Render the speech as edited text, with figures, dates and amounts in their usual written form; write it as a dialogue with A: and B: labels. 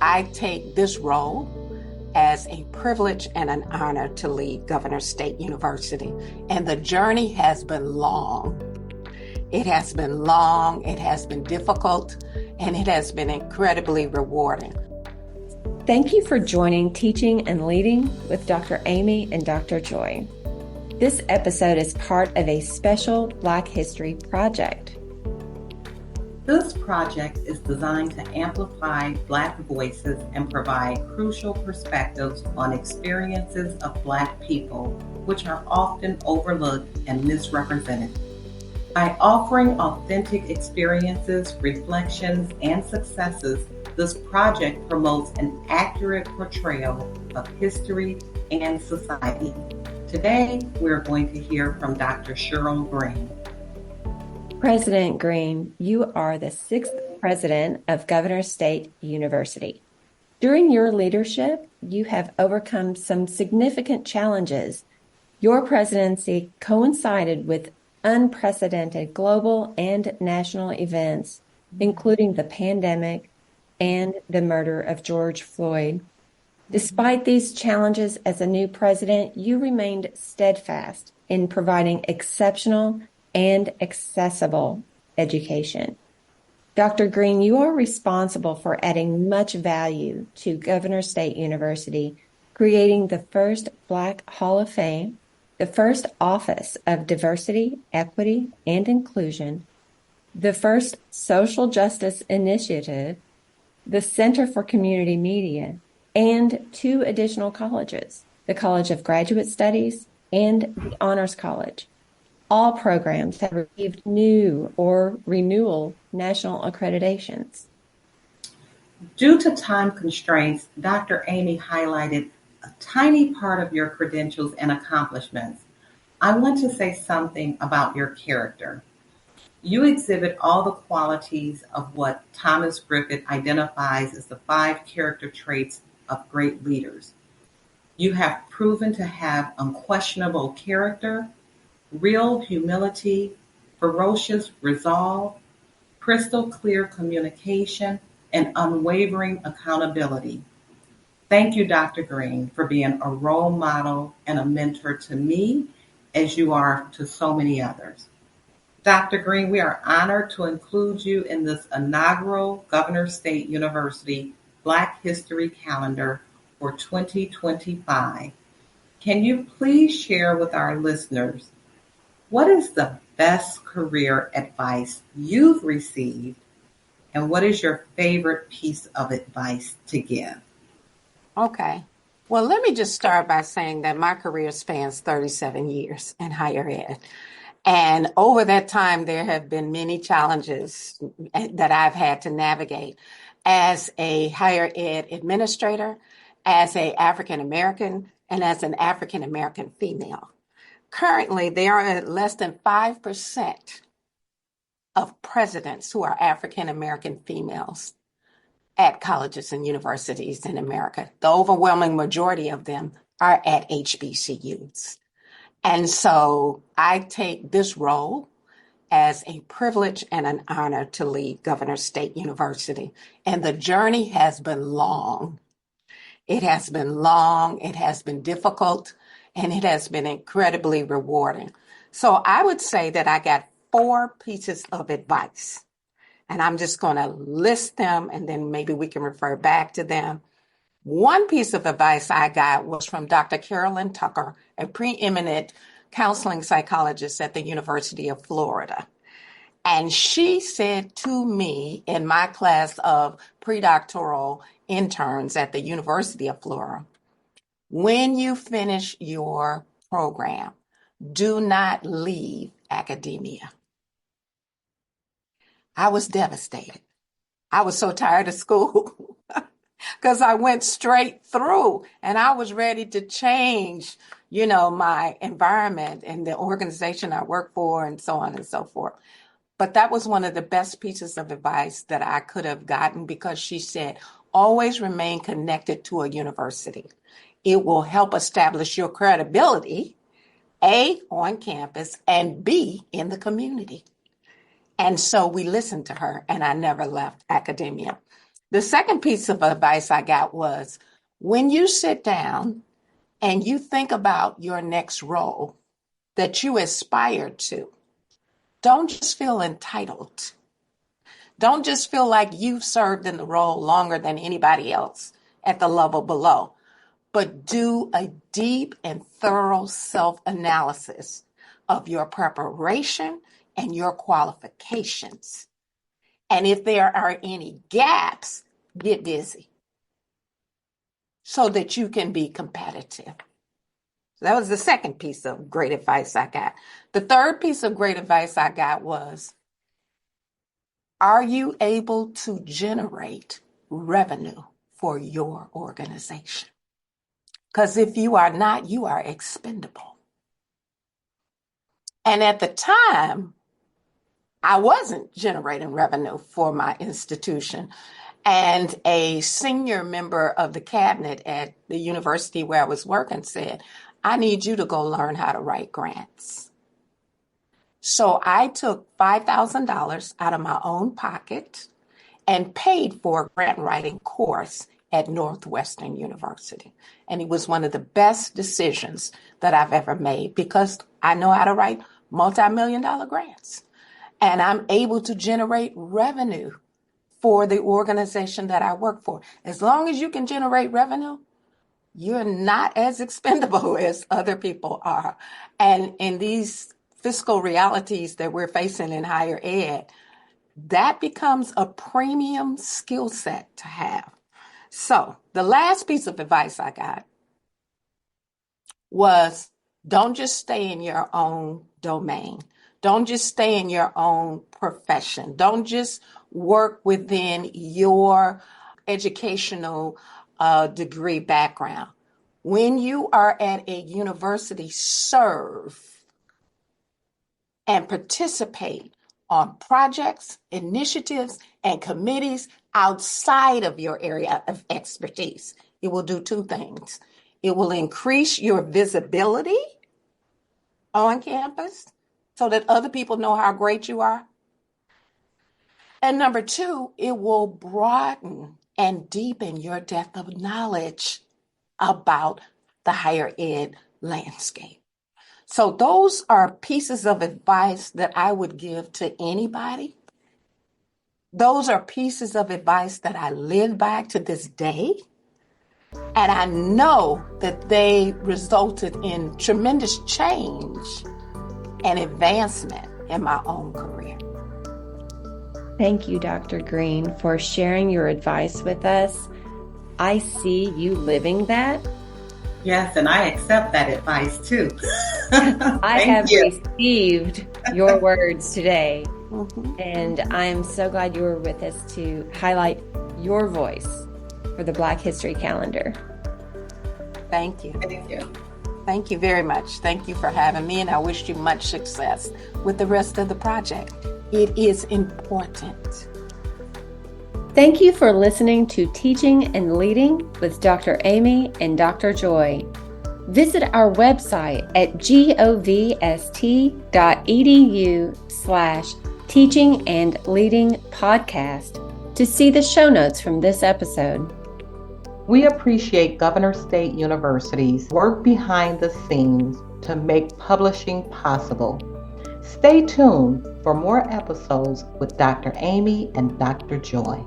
A: I take this role as a privilege and an honor to lead Governor State University. And the journey has been long. It has been long, it has been difficult, and it has been incredibly rewarding.
B: Thank you for joining Teaching and Leading with Dr. Amy and Dr. Joy. This episode is part of a special Black History project.
C: This project is designed to amplify Black voices and provide crucial perspectives on experiences of Black people, which are often overlooked and misrepresented. By offering authentic experiences, reflections, and successes, this project promotes an accurate portrayal of history and society. Today, we're going to hear from Dr. Cheryl Green.
B: President Green, you are the 6th president of Governor State University. During your leadership, you have overcome some significant challenges. Your presidency coincided with unprecedented global and national events, including the pandemic and the murder of George Floyd. Despite these challenges as a new president, you remained steadfast in providing exceptional and accessible education. Dr. Green, you are responsible for adding much value to Governor State University, creating the first Black Hall of Fame, the first Office of Diversity, Equity, and Inclusion, the first Social Justice Initiative, the Center for Community Media, and 2 additional colleges, the College of Graduate Studies and the Honors College. All programs have received new or renewal national accreditations.
C: Due to time constraints, Dr. Amy highlighted a tiny part of your credentials and accomplishments. I want to say something about your character. You exhibit all the qualities of what Thomas Griffith identifies as the 5 character traits of great leaders. You have proven to have unquestionable character, real humility, ferocious resolve, crystal clear communication, and unwavering accountability. Thank you, Dr. Green, for being a role model and a mentor to me as you are to so many others. Dr. Green, we are honored to include you in this inaugural Governor State University Black History Calendar for 2025. Can you please share with our listeners what is the best career advice you've received, and what is your favorite piece of advice to give?
A: Okay. Well, let me just start by saying that my career spans 37 years in higher ed. And over that time, there have been many challenges that I've had to navigate as a higher ed administrator, as an African American, and as an African American female. Currently, there are less than 5% of presidents who are African American females at colleges and universities in America. The overwhelming majority of them are at HBCUs. And so I take this role as a privilege and an honor to lead Governor State University. And the journey has been long. It has been long, it has been difficult, and it has been incredibly rewarding. So I would say that I got 4 pieces of advice, and I'm just going to list them, and then maybe we can refer back to them. One piece of advice I got was from Dr. Carolyn Tucker, a preeminent counseling psychologist at the University of Florida. And she said to me in my class of predoctoral interns at the University of Florida, when you finish your program, do not leave academia. I was devastated. I was so tired of school because I went straight through and I was ready to change, my environment and the organization I work for and so on and so forth. But that was one of the best pieces of advice that I could have gotten, because she said, always remain connected to a university. It will help establish your credibility, A, on campus, and B, in the community. And so we listened to her, and I never left academia. The second piece of advice I got was when you sit down and you think about your next role that you aspire to, don't just feel entitled. Don't just feel like you've served in the role longer than anybody else at the level below, but do a deep and thorough self-analysis of your preparation and your qualifications. And if there are any gaps, get busy so that you can be competitive. So that was the second piece of great advice I got. The third piece of great advice I got was, are you able to generate revenue for your organization? Because if you are not, you are expendable. And at the time, I wasn't generating revenue for my institution. And a senior member of the cabinet at the university where I was working said, I need you to go learn how to write grants. So I took $5,000 out of my own pocket and paid for a grant writing course at Northwestern University. And it was one of the best decisions that I've ever made because I know how to write multi-million-dollar grants. And I'm able to generate revenue for the organization that I work for. As long as you can generate revenue, you're not as expendable as other people are. And in these fiscal realities that we're facing in higher ed, that becomes a premium skill set to have. So the last piece of advice I got was, don't just stay in your own domain. Don't just stay in your own profession. Don't just work within your educational degree background. When you are at a university, serve and participate on projects, initiatives, and committees outside of your area of expertise. It will do two things. It will increase your visibility on campus so that other people know how great you are. And number two, it will broaden and deepen your depth of knowledge about the higher ed landscape. So those are pieces of advice that I would give to anybody. Those are pieces of advice that I live by to this day. And I know that they resulted in tremendous change and advancement in my own career.
B: Thank you, Dr. Green, for sharing your advice with us. I see you living that.
C: Yes, and I accept that advice too.
B: I have received your words today,
A: Mm-hmm.
B: and I'm so glad you were with us to highlight your voice for the Black History Calendar.
A: Thank you.
C: Thank you.
A: Thank you very much. Thank you for having me, and I wish you much success with the rest of the project. It is important.
B: Thank you for listening to Teaching and Leading with Dr. Amy and Dr. Joy. Visit our website at govst.edu/teaching and leading podcast to see the show notes from this episode.
D: We appreciate Governor State University's work behind the scenes to make publishing possible. Stay tuned for more episodes with Dr. Amy and Dr. Joy.